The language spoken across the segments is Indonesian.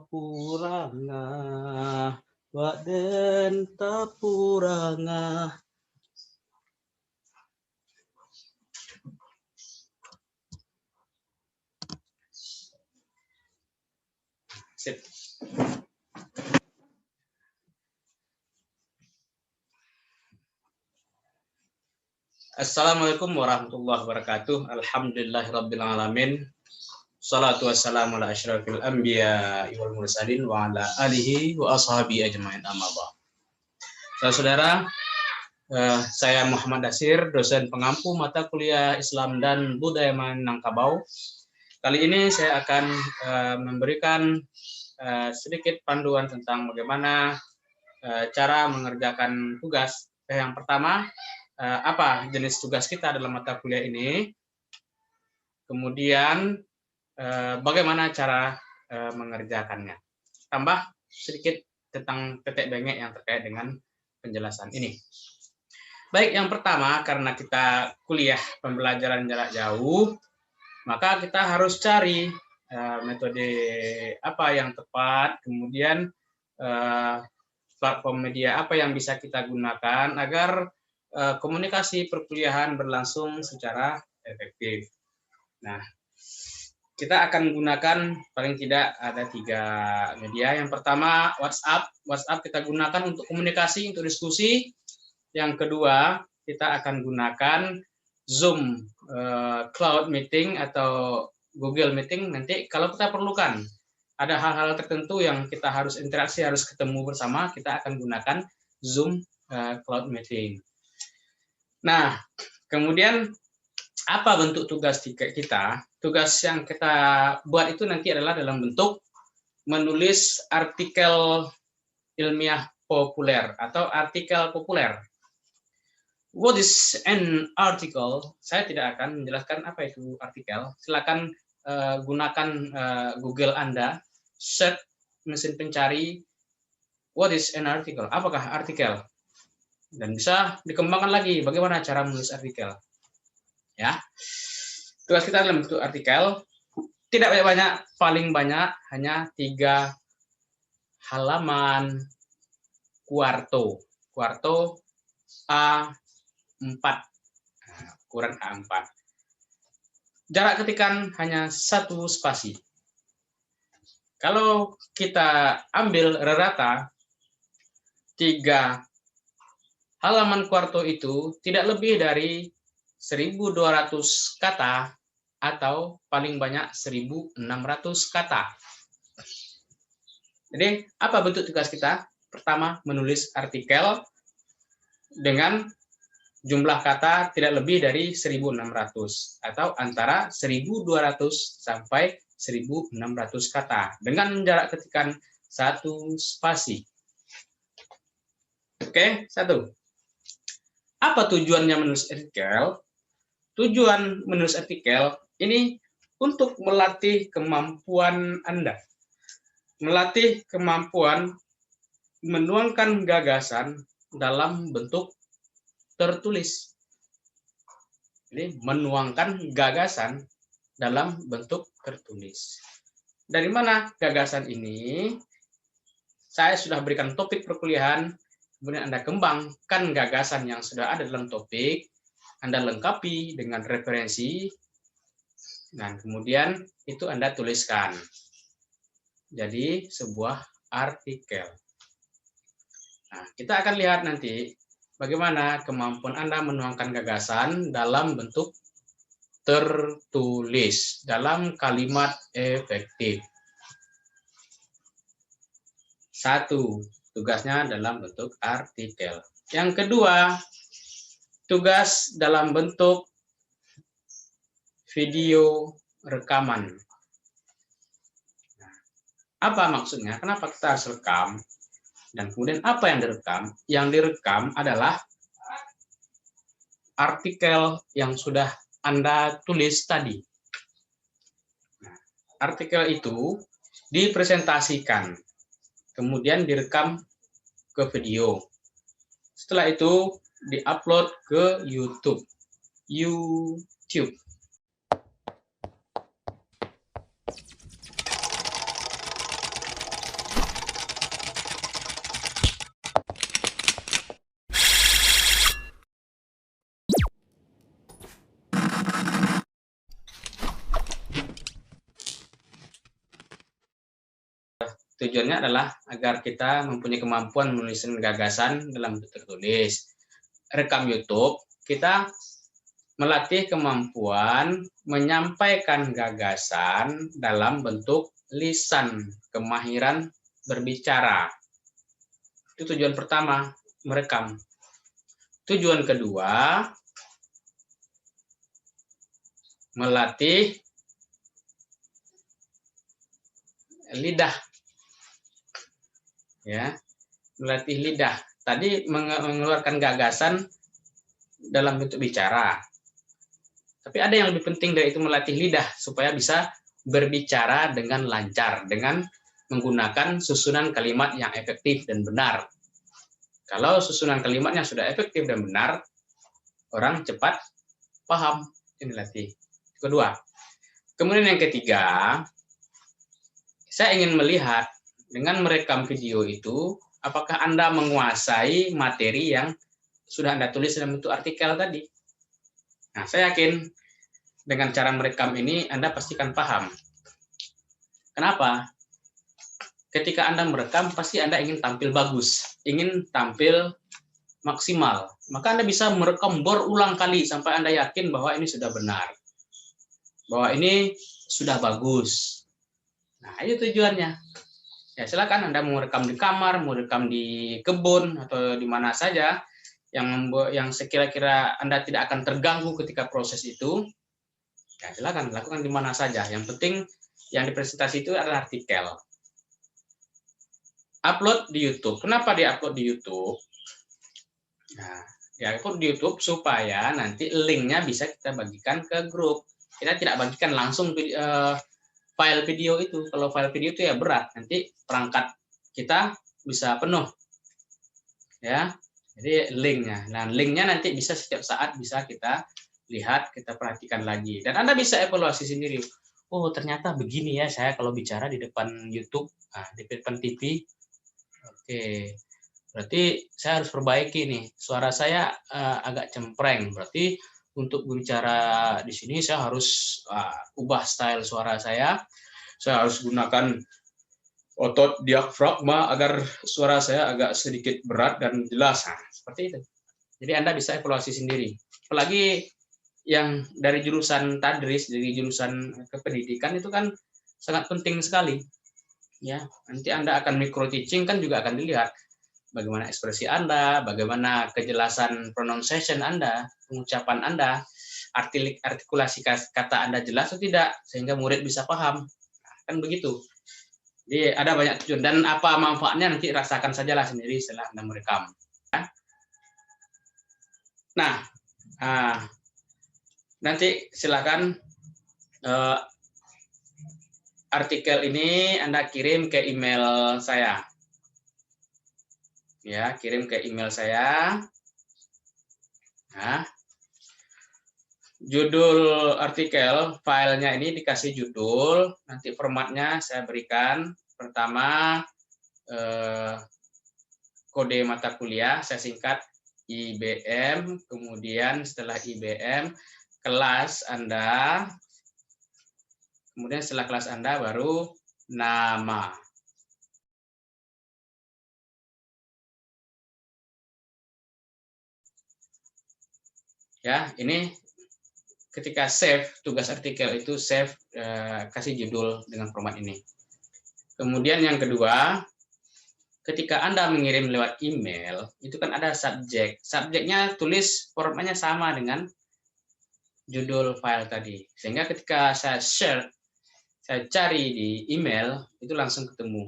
tapuranga, wak den tapuranga. Sip. Assalamualaikum warahmatullahi wabarakatuh. Alhamdulillahirabbil alamin. Shalatu wassalamu ala asyrafil anbiya wal mursalin wa ala alihi wa ashabihi ajmain, amma ba'd. Saudara, saya Muhammad Dasir, dosen pengampu mata kuliah Islam dan Budaya Minangkabau. Kali ini saya akan memberikan sedikit panduan tentang bagaimana cara mengerjakan tugas. Yang pertama, apa jenis tugas kita dalam mata kuliah ini, kemudian bagaimana cara mengerjakannya. Tambah sedikit tentang tetek bengek yang terkait dengan penjelasan ini. Baik, yang pertama, karena kita kuliah pembelajaran jarak jauh, maka kita harus cari metode apa yang tepat, kemudian platform media apa yang bisa kita gunakan agar komunikasi perkuliahan berlangsung secara efektif. Nah, kita akan gunakan paling tidak ada 3 media. Yang pertama, WhatsApp. WhatsApp kita gunakan untuk komunikasi, untuk diskusi. Yang kedua, kita akan gunakan Zoom, Cloud Meeting atau Google Meeting. Nanti kalau kita perlukan, ada hal-hal tertentu yang kita harus interaksi, harus ketemu bersama, kita akan gunakan Zoom, Cloud Meeting. Nah, kemudian apa bentuk tugas kita? Tugas yang kita buat itu nanti adalah dalam bentuk menulis artikel ilmiah populer atau artikel populer. What is an article? Saya tidak akan menjelaskan apa itu artikel. Silakan gunakan Google Anda, search mesin pencari what is an article? Apakah artikel? Dan bisa dikembangkan lagi bagaimana cara menulis artikel. Ya, tugas kita dalam bentuk artikel, tidak banyak, paling banyak hanya 3 halaman, kuarto A4, ukuran A4. Jarak ketikan hanya 1 spasi. Kalau kita ambil rata 3 halaman kuarto itu tidak lebih dari 1.200 kata atau paling banyak 1.600 kata. Jadi, apa bentuk tugas kita? Pertama, menulis artikel dengan jumlah kata tidak lebih dari 1.600 atau antara 1.200 sampai 1.600 kata dengan jarak ketikan 1 spasi. Oke, 1. Apa tujuannya menulis artikel? Tujuan menulis artikel ini untuk melatih kemampuan Anda. Melatih kemampuan menuangkan gagasan dalam bentuk tertulis. Jadi, menuangkan gagasan dalam bentuk tertulis. Dari mana gagasan ini? Saya sudah berikan topik perkuliahan, kemudian Anda kembangkan gagasan yang sudah ada dalam topik, Anda lengkapi dengan referensi, dan kemudian itu Anda tuliskan. Jadi, sebuah artikel. Nah, kita akan lihat nanti bagaimana kemampuan Anda menuangkan gagasan dalam bentuk tertulis, dalam kalimat efektif. 1. Tugasnya dalam bentuk artikel. Yang kedua, tugas dalam bentuk video rekaman. Apa maksudnya? Kenapa kita harus rekam? Dan kemudian apa yang direkam? Yang direkam adalah artikel yang sudah Anda tulis tadi. Artikel itu dipresentasikan, kemudian direkam ke video. Setelah itu diupload ke YouTube. tujuannya adalah agar kita mempunyai kemampuan menuliskan gagasan dalam bentuk tertulis. Rekam YouTube, kita melatih kemampuan menyampaikan gagasan dalam bentuk lisan, kemahiran berbicara. Itu tujuan pertama, merekam. Tujuan kedua, melatih lidah. Ya, melatih lidah. Tadi mengeluarkan gagasan dalam bentuk bicara. Tapi ada yang lebih penting dari itu, melatih lidah supaya bisa berbicara dengan lancar, dengan menggunakan susunan kalimat yang efektif dan benar. Kalau susunan kalimatnya sudah efektif dan benar, orang cepat paham. Ini latih. Kedua. Kemudian yang ketiga, saya ingin melihat dengan merekam video itu, apakah Anda menguasai materi yang sudah Anda tulis dalam bentuk artikel tadi. Nah, saya yakin dengan cara merekam ini Anda pastikan paham. Kenapa? Ketika Anda merekam, pasti Anda ingin tampil bagus, ingin tampil maksimal. Maka Anda bisa merekam berulang kali sampai Anda yakin bahwa ini sudah benar, bahwa ini sudah bagus. Nah, itu tujuannya. Ya, silakan Anda mau rekam di kamar, mau rekam di kebun, atau di mana saja yang sekira-kira Anda tidak akan terganggu ketika proses itu. Ya, silakan lakukan di mana saja. Yang penting yang dipresentasi itu adalah artikel. Upload di YouTube. Kenapa di-upload di YouTube? Nah, di-upload di YouTube supaya nanti linknya bisa kita bagikan ke grup. Kita tidak bagikan langsung file video itu. Kalau file video itu ya berat, nanti perangkat kita bisa penuh. Ya, jadi linknya. Nah, linknya nanti bisa setiap saat bisa kita lihat, kita perhatikan lagi. Dan Anda bisa evaluasi sendiri. Oh, ternyata begini ya saya kalau bicara di depan YouTube, di depan TV. Oke, berarti saya harus perbaiki nih. Suara saya agak cempreng. Berarti untuk berbicara di sini saya harus ubah style suara saya. Saya harus gunakan otot diafragma agar suara saya agak sedikit berat dan jelas. Nah, seperti itu. Jadi Anda bisa evaluasi sendiri. Apalagi yang dari jurusan tadris, dari jurusan kependidikan itu kan sangat penting sekali. Ya, nanti Anda akan micro teaching kan juga akan dilihat bagaimana ekspresi Anda, bagaimana kejelasan pronunciation Anda, pengucapan Anda, artikulasi kata Anda jelas atau tidak, sehingga murid bisa paham. Nah, kan begitu. Jadi ada banyak tujuan, dan apa manfaatnya nanti rasakan sajalah sendiri setelah Anda merekam. Nah, nanti silakan artikel ini Anda kirim ke email saya. Ya, kirim ke email saya. Nah, judul artikel, filenya ini dikasih judul, nanti formatnya saya berikan. Pertama, kode mata kuliah, saya singkat IBM, kemudian setelah IBM, kelas Anda, kemudian setelah kelas Anda baru nama. Ya, ini ketika save tugas artikel itu save, kasih judul dengan format ini. Kemudian yang kedua, ketika Anda mengirim lewat email, itu kan ada subjek. Subjeknya tulis formatnya sama dengan judul file tadi. Sehingga ketika saya share, saya cari di email, itu langsung ketemu.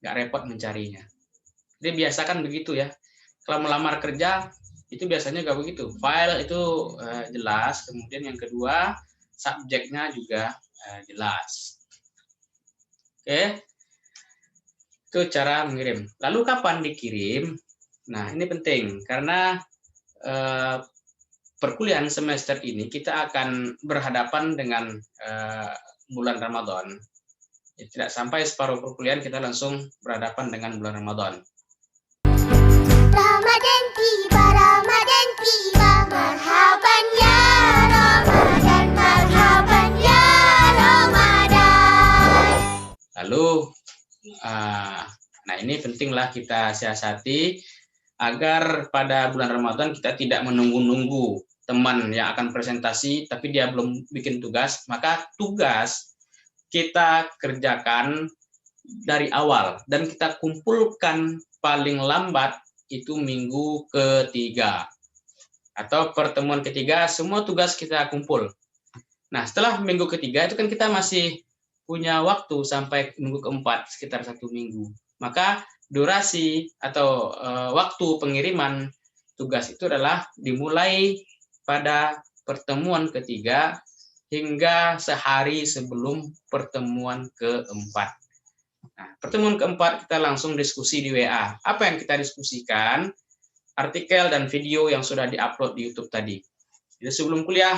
Nggak repot mencarinya. Jadi biasakan begitu ya. Kalau melamar kerja, itu biasanya nggak begitu. File itu jelas, kemudian yang kedua, subjeknya juga jelas. Oke, itu cara mengirim. Lalu kapan dikirim? Nah, ini penting, karena perkuliahan semester ini kita akan berhadapan dengan bulan Ramadan. Tidak sampai separuh perkuliahan kita langsung berhadapan dengan bulan Ramadan. Ramadan tiba, marhaban ya. Lalu, nah ini pentinglah kita siasati agar pada bulan Ramadan kita tidak menunggu-nunggu teman yang akan presentasi tapi dia belum bikin tugas, maka tugas kita kerjakan dari awal dan kita kumpulkan paling lambat itu minggu ketiga atau pertemuan ketiga, semua tugas kita kumpul. Nah, setelah minggu ketiga itu kan kita masih punya waktu sampai minggu keempat, sekitar 1 minggu. Maka durasi atau waktu pengiriman tugas itu adalah dimulai pada pertemuan ketiga hingga sehari sebelum pertemuan keempat. Nah, pertemuan keempat kita langsung diskusi di WA. Apa yang kita diskusikan? Artikel dan video yang sudah diupload di YouTube tadi. Jadi sebelum kuliah,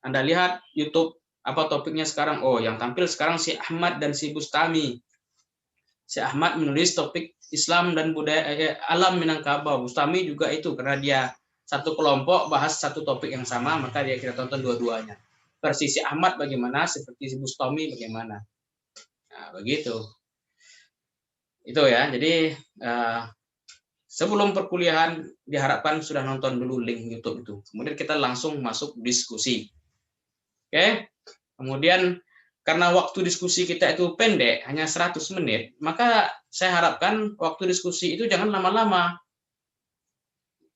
Anda lihat YouTube, apa topiknya sekarang? Oh, yang tampil sekarang si Ahmad dan si Bustami. Si Ahmad menulis topik Islam dan budaya alam Minangkabau. Bustami juga itu, karena dia satu kelompok bahas satu topik yang sama, maka dia kita tonton dua-duanya. Versi si Ahmad bagaimana, seperti si Bustami bagaimana. Nah, begitu. Itu ya, jadi sebelum perkuliahan diharapkan sudah nonton dulu link YouTube itu. Kemudian kita langsung masuk diskusi. Oke. Kemudian karena waktu diskusi kita itu pendek, hanya 100 menit, maka saya harapkan waktu diskusi itu jangan lama-lama.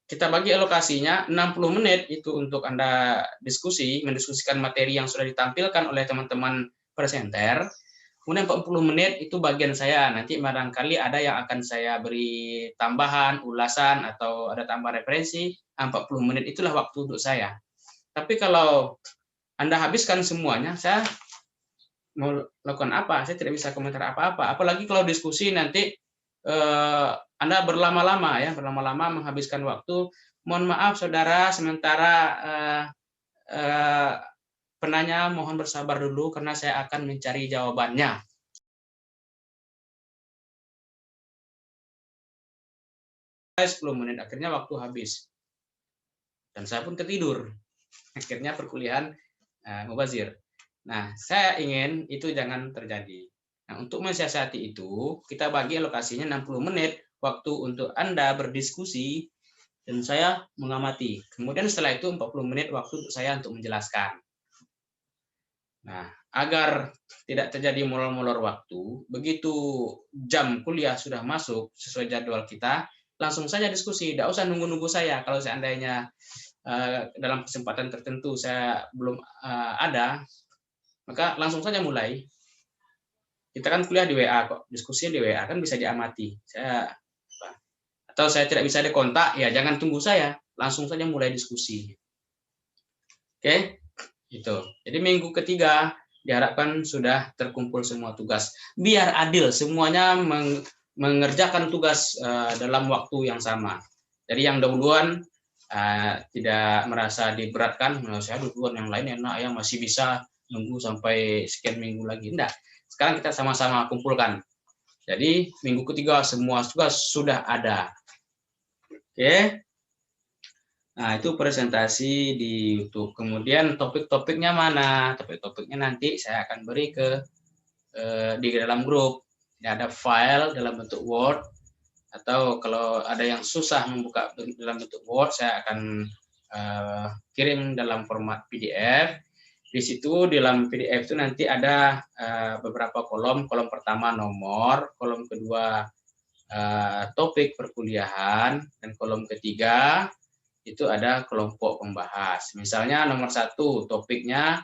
Kita bagi alokasinya 60 menit itu untuk Anda diskusi, mendiskusikan materi yang sudah ditampilkan oleh teman-teman presenter. Kemudian 40 menit itu bagian saya. Nanti barangkali ada yang akan saya beri tambahan, ulasan, atau ada tambahan referensi. 40 menit itulah waktu untuk saya. Tapi kalau Anda habiskan semuanya, saya mau lakukan apa? Saya tidak bisa komentar apa-apa. Apalagi kalau diskusi nanti Anda berlama-lama ya, berlama-lama menghabiskan waktu. Mohon maaf saudara, sementara penanya mohon bersabar dulu karena saya akan mencari jawabannya. Saya 10 menit, akhirnya waktu habis. Dan saya pun ketidur. Akhirnya perkuliahan mubazir. Nah, saya ingin itu jangan terjadi. Nah, untuk mensiasati itu, kita bagi alokasinya 60 menit waktu untuk Anda berdiskusi dan saya mengamati. Kemudian setelah itu 40 menit waktu untuk saya untuk menjelaskan. Nah, agar tidak terjadi molor-molor waktu, begitu jam kuliah sudah masuk sesuai jadwal kita, langsung saja diskusi, tidak usah nunggu-nunggu saya. Kalau seandainya dalam kesempatan tertentu saya belum ada, maka langsung saja mulai. Kita kan kuliah di WA kok, diskusinya di WA kan bisa diamati. Atau saya tidak bisa dikontak, ya jangan tunggu saya, langsung saja mulai diskusi. Oke? Itu. Jadi minggu ketiga diharapkan sudah terkumpul semua tugas. Biar adil, semuanya mengerjakan tugas dalam waktu yang sama. Jadi yang duluan tidak merasa diberatkan, saya duluan yang lain enak ya masih bisa nunggu sampai sekian minggu lagi. Enggak. Sekarang kita sama-sama kumpulkan. Jadi minggu ketiga semua tugas sudah ada. Oke. Nah, itu presentasi di YouTube. Kemudian topik-topiknya mana? Topik-topiknya nanti saya akan beri di dalam grup. Ini ada file dalam bentuk Word, atau kalau ada yang susah membuka dalam bentuk Word, saya akan kirim dalam format PDF. Di situ dalam PDF itu nanti ada beberapa kolom. Kolom pertama nomor, kolom kedua topik perkuliahan, dan kolom ketiga itu ada kelompok pembahas. Misalnya nomor 1 topiknya,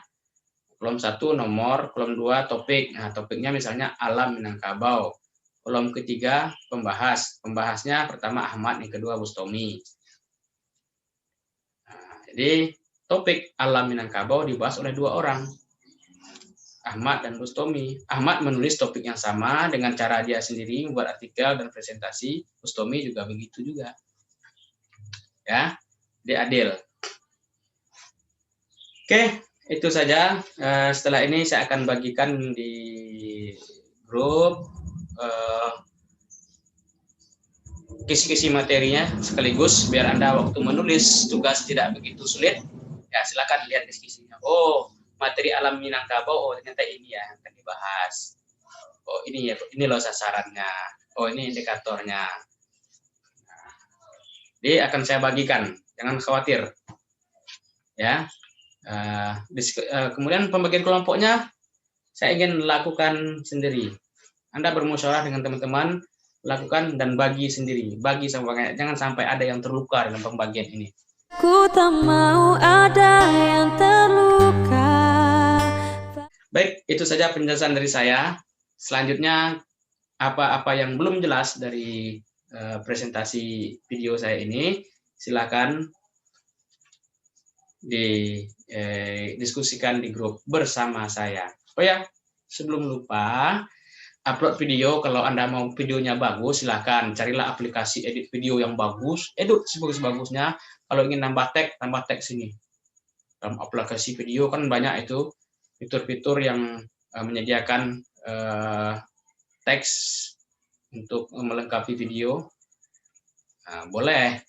kolom 1 nomor, kolom 2 topik. Nah, topiknya misalnya alam Minangkabau. Kolom ketiga pembahas. Pembahasnya pertama Ahmad, yang kedua Bustami. Nah, jadi topik alam Minangkabau dibahas oleh 2 orang, Ahmad dan Bustami. Ahmad menulis topik yang sama dengan cara dia sendiri, membuat artikel dan presentasi. Bustami juga begitu juga. Ya. Adil. Oke, itu saja. Setelah ini saya akan bagikan di grup kisi-kisi materinya sekaligus biar Anda waktu menulis tugas tidak begitu sulit. Ya, silakan lihat kisi-kisinya. Oh, materi alam Minangkabau, oh ternyata ini ya yang akan dibahas. Oh, ini ya, ini loh sasarannya, oh ini indikatornya. Jadi akan saya bagikan, jangan khawatir ya. Kemudian pembagian kelompoknya saya ingin lakukan sendiri. Anda bermusyawarah dengan teman-teman, lakukan dan bagi sendiri, bagi sama banyak, jangan sampai ada yang terluka dalam pembagian ini. Ku tak mau ada yang terluka. Baik, itu saja penjelasan dari saya. Selanjutnya, apa-apa yang belum jelas dari presentasi video saya ini, silakan didiskusikan di grup bersama saya. Oh ya, sebelum lupa, upload video, kalau Anda mau videonya bagus, silakan carilah aplikasi edit video yang bagus, edit sebagus-bagusnya. Kalau ingin nambah teks sini. Dalam aplikasi video kan banyak itu fitur-fitur yang menyediakan teks untuk melengkapi video. Nah, boleh.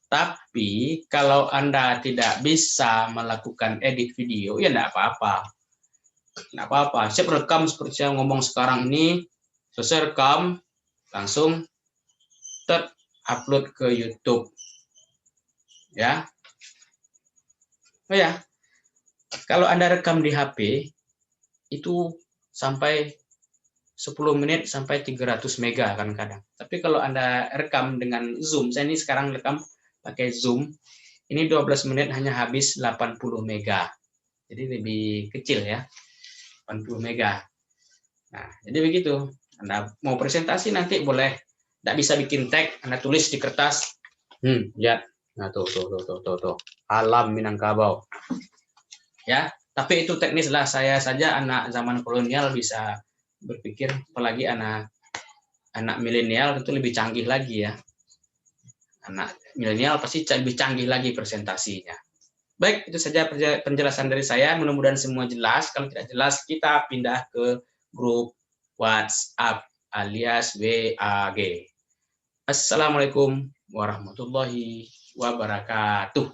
Tapi kalau Anda tidak bisa melakukan edit video, ya enggak apa-apa. Enggak apa-apa. Siap rekam seperti saya ngomong sekarang ini, selesai rekam, langsung upload ke YouTube. Ya. Oh ya, kalau Anda rekam di HP, itu sampai 10 menit sampai 300 mega kadang-kadang. Tapi kalau Anda rekam dengan Zoom, saya ini sekarang rekam pakai Zoom, ini 12 menit hanya habis 80 mega. Jadi lebih kecil ya, 80 mega. Nah, jadi begitu. Anda mau presentasi nanti boleh, tidak bisa bikin tag, Anda tulis di kertas. Ya. Nah, tuh. Alam Minangkabau. Ya, tapi itu teknis lah. Saya saja anak zaman kolonial bisa berpikir, apalagi anak milenial itu lebih canggih lagi ya. Anak milenial pasti lebih canggih lagi presentasinya. Baik, itu saja penjelasan dari saya. Mudah-mudahan semua jelas. Kalau tidak jelas, kita pindah ke grup WhatsApp alias WAG. Assalamualaikum warahmatullahi wabarakatuh.